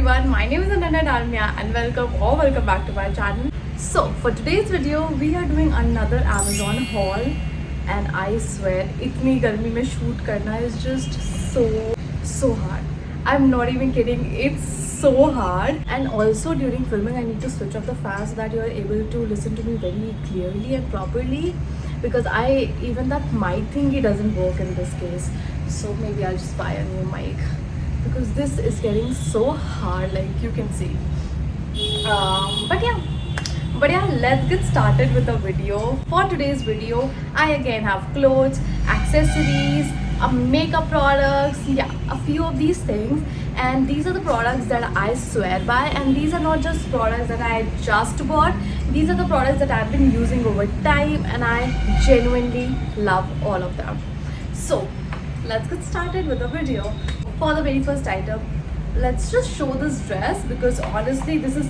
everyone, my name is Ananya Dalmia and welcome back to my channel. So for today's video we are doing another Amazon haul and I swear itni garmi mein shoot karna is just so hard. I'm not even kidding, it's so hard. And also during filming I need to switch off the fan so that you are able to listen to me very clearly and properly, because even that mic thingy doesn't work in this case. So maybe I'll just buy a new mic, because this is getting so hard, like you can see. But yeah, let's get started with the video. For today's video I again have clothes, accessories, makeup products, yeah, a few of these things. And these are the products that I swear by, and these are not just products that I just bought. These are the products that I've been using over time and I genuinely love all of them. So let's get started with the video. For the very first item, let's just show this dress, because honestly this is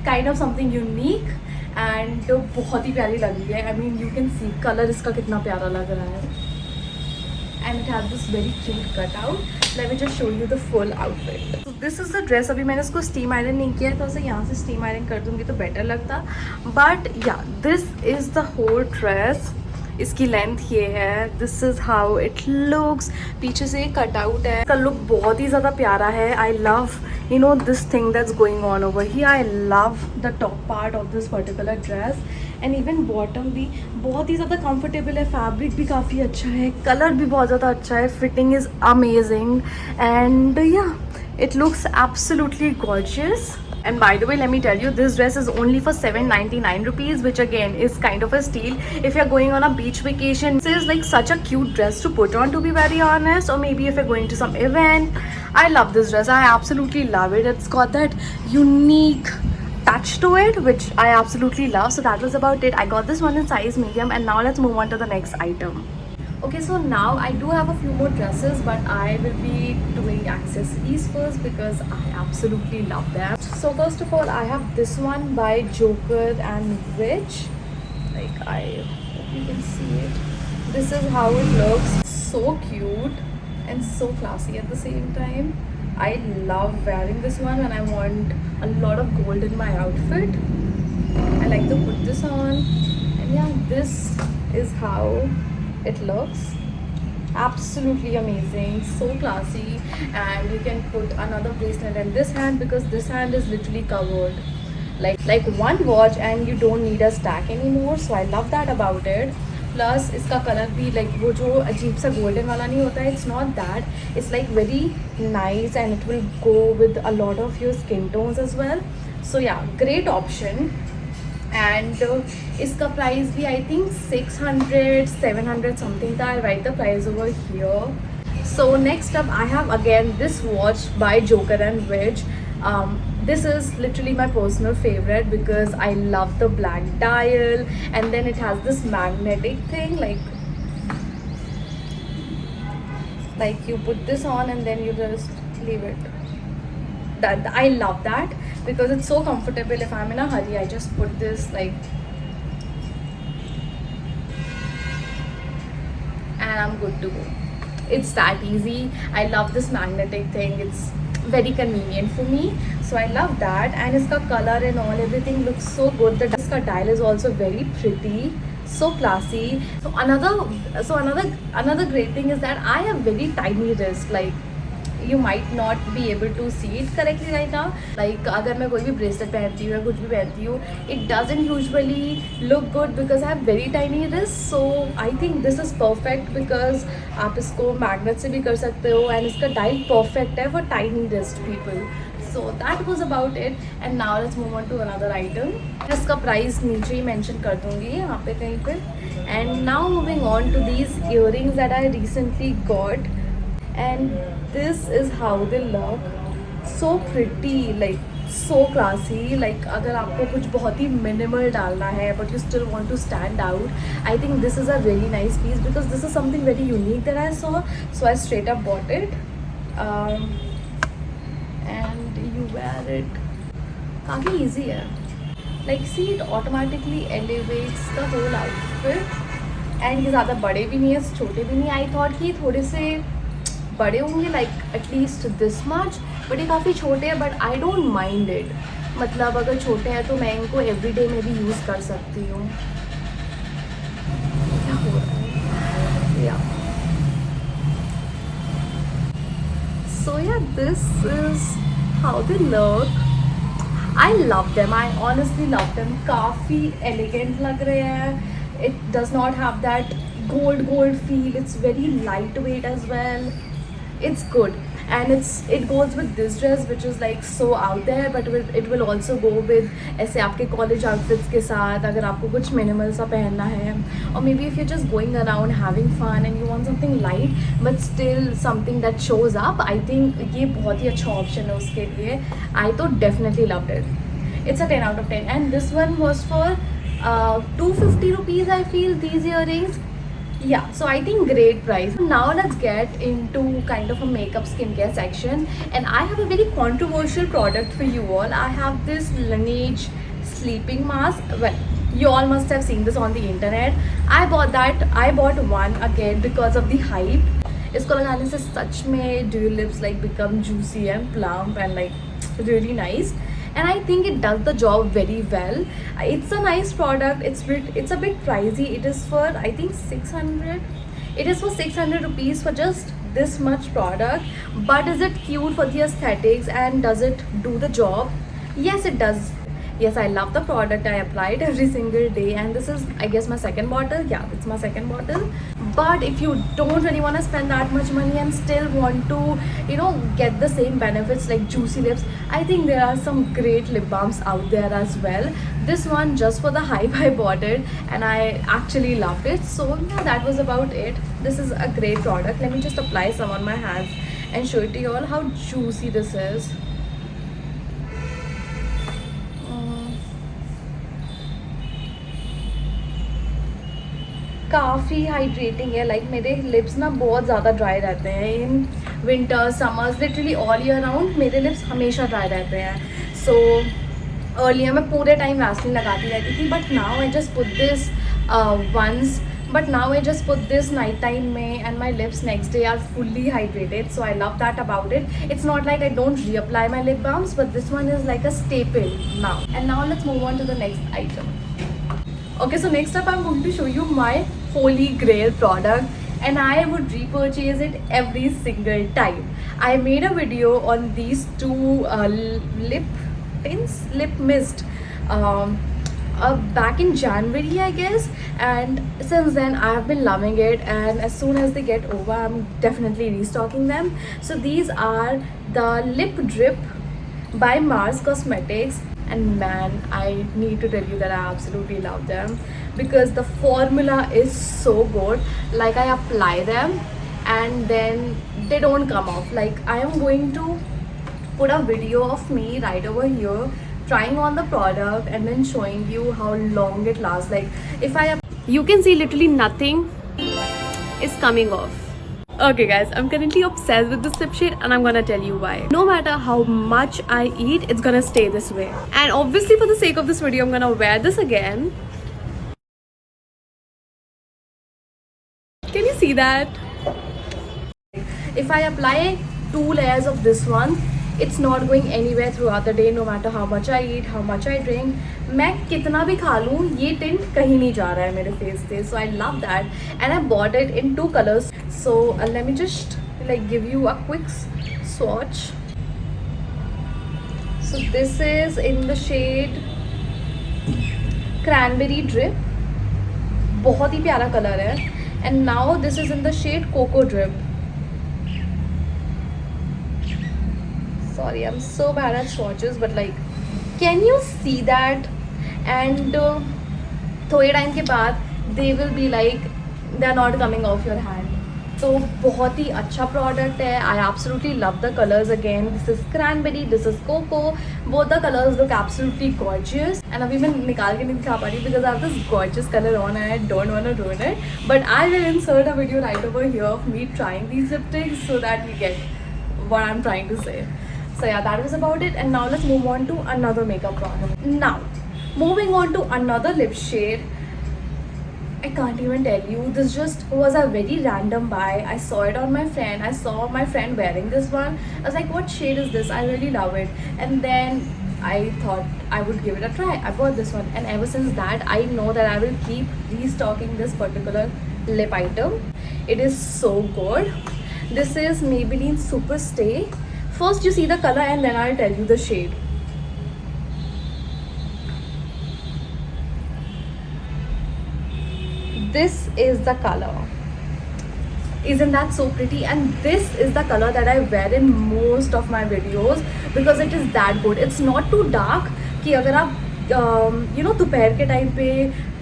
kind of something unique and बहुत ही प्यारी लग रही है. I mean you can see color इसका कितना प्यारा लग रहा है, and it has this very cute cutout. Let me just show you the full outfit. So this is the dress. अभी मैंने इसको steam iron नहीं किया, तो उसे यहाँ से steam iron कर दूँगी तो better लगता. But yeah, this is the whole dress. इसकी लेंथ ये है. This is how it looks. पीछे से कट आउट है. इसका लुक बहुत ही ज़्यादा प्यारा है. I love this thing that's going on over here. I love the top part of this particular dress and even bottom भी बहुत ही ज़्यादा कंफर्टेबल है. फैब्रिक भी काफ़ी अच्छा है. कलर भी बहुत ज़्यादा अच्छा है. फिटिंग इज़ अमेजिंग एंड या it looks absolutely gorgeous. And by the way, let me tell you, this dress is only for 799 rupees, which again is kind of a steal if you're going on a beach vacation. This is like such a cute dress to put on, to be very honest, or maybe if you're going to some event. I love this dress. I absolutely love it. It's got that unique touch to it, which I absolutely love. So that was about it. I got this one in size medium, and now let's move on to the next item. Okay, so now I do have a few more dresses, but I will be doing accessories first because I absolutely love them. So first of all, I have this one by Joker and Rich. Like, I hope you can see it. This is how it looks. So cute and so classy at the same time. I love wearing this one when I want a lot of gold in my outfit. I like to put this on, and yeah, this is how it looks. Absolutely amazing, so classy. And you can put another bracelet in this hand, because this hand is literally covered like one watch, and you don't need a stack anymore. So I love that about it. Plus इसका colour भी like वो जो अजीब सा golden वाला नहीं होता है. It's not that. It's like very nice and it will go with a lot of your skin tones as well. So yeah, great option. And इसका प्राइस भी I think 600-700 something था. I'll write the price over here. So next up I have again this watch by Joker and Ridge. This is literally my personal favorite because I love the black dial, and then it has this magnetic thing, like you put this on and then you just leave it. That I love that because it's so comfortable. If I'm in a hurry, I just put this like, and I'm good to go. It's that easy. I love this magnetic thing. It's very convenient for me, so I love that. And its color and all, everything looks so good. The dial is also very pretty, so classy. So another great thing is that I have very tiny wrist. Like, you might not be able to see it correctly right now. Like अगर मैं कोई भी bracelet पहनती हूँ या कुछ भी पहनती हूँ, it doesn't usually look good because I have very tiny wrists. So I think this is perfect because आप इसको magnet से भी कर सकते हो, and इसका dial perfect है for tiny wrist people. So that was about it. And now let's move on to another item. इसका price नीचे ही mention कर दूँगी यहाँ पे कहीं पे. And now moving on to these earrings that I recently got. And this is how they look. So pretty, like so classy. Like अगर आपको कुछ बहुत ही minimal डालना है but you still want to stand out, I think this is a really nice piece because this is something very unique that I saw. So I straight up bought it. And you wear it. काफ़ी easy है. Like see, it automatically elevates the whole outfit. And ये ज़्यादा बड़े भी नहीं है, छोटे भी नहीं. I thought कि थोड़े से बड़े होंगे, like at least this much, but ये काफ़ी छोटे हैं, but I don't mind it. मतलब अगर छोटे हैं तो मैं इनको एवरीडे में भी यूज़ कर सकती हूँ। क्या हो रहा है या सो या this is how they look. I love them, I honestly love them. काफ़ी एलिगेंट लग रहे हैं। It does not have that gold feel. It's very lightweight as well. It's good, and it goes with this dress which is like so out there, but it will also go with ऐसे आपके college outfits के साथ, अगर आपको कुछ minimal सा पहनना है, or maybe if you're just going around having fun and you want something light but still something that shows up, I think ये बहुत ही अच्छा option है उसके लिए। I तो definitely loved it. It's a 10 out of 10, and this one was for 250 rupees I feel, these earrings. Yeah, so I think great price. Now let's get into kind of a makeup skincare section, and I have a very controversial product for you all. I have this Laneige sleeping mask. Well, you all must have seen this on the internet. I bought one again because of the hype. इसको लगाने से सच में do your lips like become juicy and plump and like really nice. And I think it does the job very well. It's a nice product. It's a bit pricey. It is for I think 600. It is for 600 rupees for just this much product. But is it cute for the aesthetics, and does it do the job? Yes, it does. Yes, I love the product. I apply it every single day, and this is I guess my second bottle. Yeah, it's my second bottle. But if you don't really want to spend that much money and still want to, you know, get the same benefits like juicy lips, I think there are some great lip balms out there as well. This one, just for the hype, I bought it and I actually loved it. So yeah, that was about it. This is a great product. Let me just apply some on my hands and show it to you all how juicy this is. काफ़ी hydrating है। Like मेरे lips ना बहुत ज़्यादा dry रहते हैं in winter summers, literally all year round मेरे lips हमेशा ड्राई रहते हैं। सो अर्लियर मैं पूरे टाइम वैसलीन लगाती रहती थी, but now I just put this once, but now I just put this night time में, and my lips next day are fully hydrated, so I love that about it. It's not like I don't reapply my lip balms, but this one is like a staple now. And now let's move on to the next item. Okay, so next up I'm going to show you my holy grail product, and I would repurchase it every single time. I made a video on these two lip mist back in January I guess, and since then I have been loving it, and as soon as they get over I'm definitely restocking them. So these are the Lip Drip by Mars Cosmetics, and man, I need to tell you that I absolutely love them because the formula is so good. Like I apply them and then they don't come off. Like I am going to put a video of me right over here trying on the product and then showing you how long it lasts. Like if you can see literally nothing is coming off. Okay guys, I'm currently obsessed with this lip shade and I'm gonna tell you why. No matter how much I eat, it's gonna stay this way. And obviously for the sake of this video, I'm gonna wear this again. Can you see that? If I apply 2 layers of this one, it's not going anywhere throughout the day, no matter how much I eat, how much I drink. मैं कितना भी खा लूँ, ये tint कहीं नहीं जा रहा है मेरे फेस से. So I love that, and I bought it in 2 colors. So let me just like give you a quick swatch. So this is in the shade Cranberry Drip. बहुत ही प्यारा कलर है. And now this is in the shade Cocoa Drip. Sorry, I'm so bad at swatches, but like, can you see that? And थोड़े time के बाद they will be like they are not coming off your hand. तो बहुत ही अच्छा product है. I absolutely love the colors again. This is cranberry, this is cocoa. Both the colors look absolutely gorgeous. And अभी मैं निकाल के नहीं दिखा पा रही because I have this gorgeous color on and I don't want to ruin it. But I will insert a video right over here of me trying these lipsticks so that you get what I'm trying to say. So yeah, that was about it, and now let's move on to another makeup product. Now, moving on to another lip shade. I can't even tell you. This just was a very random buy. I saw it on my friend. I saw my friend wearing this one. I was like, what shade is this? I really love it. And then I thought I would give it a try. I bought this one, and ever since that, I know that I will keep restocking this particular lip item. It is so good. This is Maybelline Super Stay. First, you see the color, and then I'll tell you the shade. This is the color. Isn't that so pretty? And this is the color that I wear in most of my videos because it is that good. It's not too dark कि अगर आप दोपहर के time पे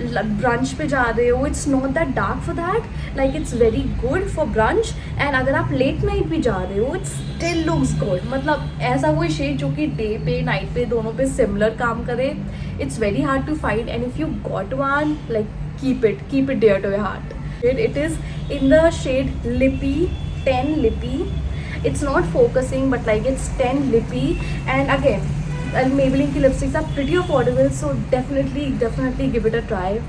brunch पे जा रहे हो, it's not that dark for that. Like it's very good for brunch. And अगर आप लेट नाइट भी जा रहे हो, it still looks good. मतलब ऐसा कोई शेड जो कि डे पे नाइट पे दोनों पे सिमिलर काम करे, it's very hard to find. And if you got one, like keep it dear to your heart. It is in the shade Lippy, 10 Lippy. It's not focusing, but like it's 10 Lippy. And again, Maybelline ki lipsticks are pretty affordable, so definitely give it a try.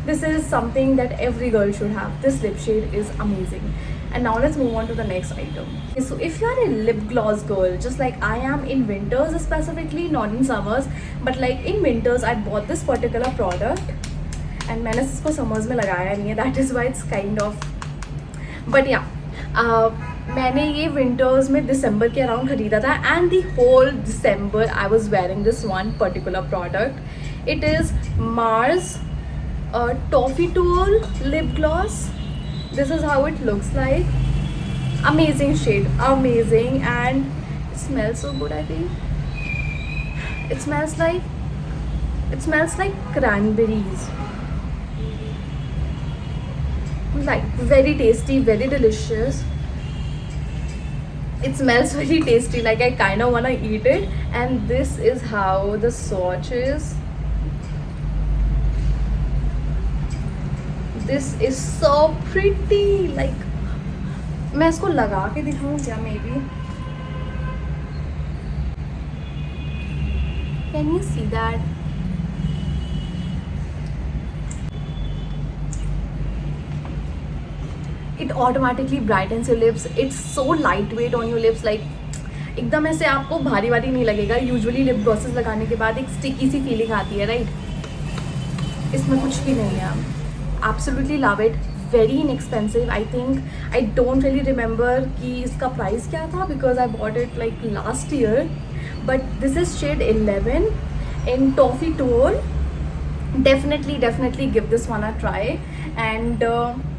This is something that every girl should have. This lip shade is amazing. And now let's move on to the next item. Okay, so if you are a lip gloss girl, just like I am in winters specifically, not in summers, but like in winters, I bought this particular product. And मैंने इसको summers में लगाया नहीं है, that is why it's kind of, but या मैंने ये winters में दिसंबर के अराउंड ख़रीदा था. And the whole December I was wearing this one particular product. It is Mars toffee tool lip gloss. This is how it looks like. Amazing shade, amazing, and it smells so good. I think it smells like cranberries. Like very tasty, very delicious. It smells very tasty, like I kind of want to eat it. And this is how the swatch is. This is so pretty. Like मैं इसको लगा के दिखाऊं क्या? Maybe. Can you see that? It automatically brightens your lips. It's so lightweight on your lips. Like एकदम ऐसे आपको भारी नहीं लगेगा. यूजुअली लिप ग्लॉसेस लगाने के बाद एक स्टिकी सी फीलिंग आती है, राइट? इसमें कुछ भी नहीं है. Absolutely love it. Very inexpensive. I think I don't really remember कि इसका प्राइस क्या था because I bought it like last year. But this is shade 11 in Toffee Tool. Definitely give this one a try. And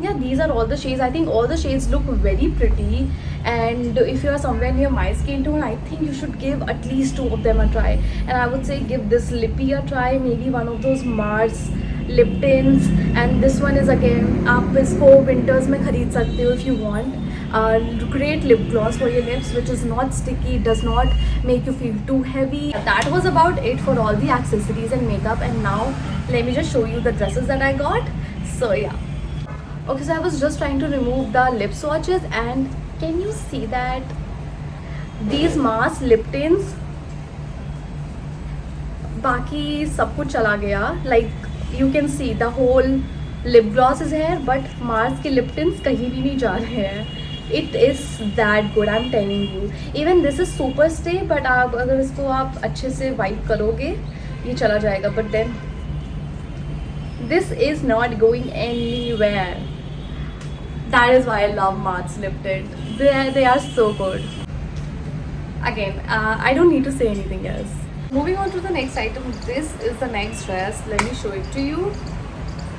yeah, these are all the shades. I think all the shades look very pretty, and if you are somewhere near my skin tone, I think you should give at least 2 of them a try. And I would say give this Lippy a try, maybe one of those Mars lip tints. And this one is again, आप इसको winters में खरीद सकते हो if you want. Great lip gloss for your lips, which is not sticky, does not make you feel too heavy. That was about it for all the accessories and makeup. And now let me just show you the dresses that I got. So yeah, okay, so I was just trying to remove the lip swatches, and can you see that these Mars lip tints, बाकी सब कुछ चला गया. Like you can see the whole lip gloss is here, but Mars के lip tints कहीं भी नहीं जा रहे हैं. It is that good, I'm telling you. Even this is super stay, but आप अगर इसको आप अच्छे से वाइप करोगे ये चला जाएगा. But then this is not going anywhere. That is why I love Mars lip tint. They are so good. Again, I don't need to say anything else. Moving on to the next item. This is the next dress. Let me show it to you.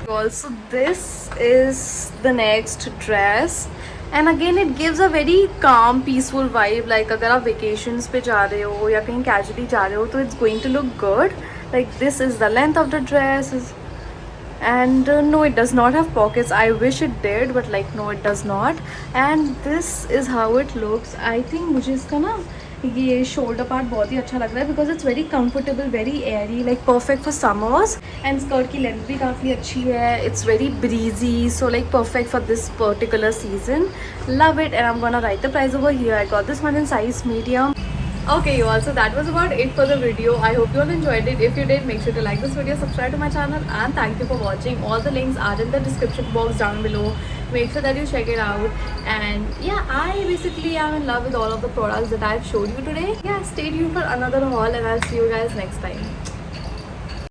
Also, this is the next dress. And again, it gives a very calm, peaceful vibe. Like अगर आप vacations पे जा रहे हो या कहीं casually जा रहे हो, तो it's going to look good. Like this is the length of the dress. And no, it does not have pockets. I wish it did, but like no, it does not. And this is how it looks. I think मुझे इसका ना ये shoulder part बहुत ही अच्छा लग रहा है because it's very comfortable, very Airy, like perfect for summers. And skirt की लेंथ भी काफ़ी अच्छी है. It's very breezy, so like perfect for this particular season. Love it. And I am gonna right the price over here. I got this one in size medium. Okay, you all. So that was about it for the video. I hope you all enjoyed it. If you did, make sure to like this video, subscribe to my channel, and thank you for watching. All the links are in the description box down below. Make sure that you check it out. And yeah, I basically am in love with all of the products that I've showed you today. Yeah, stay tuned for another haul, and I'll see you guys next time.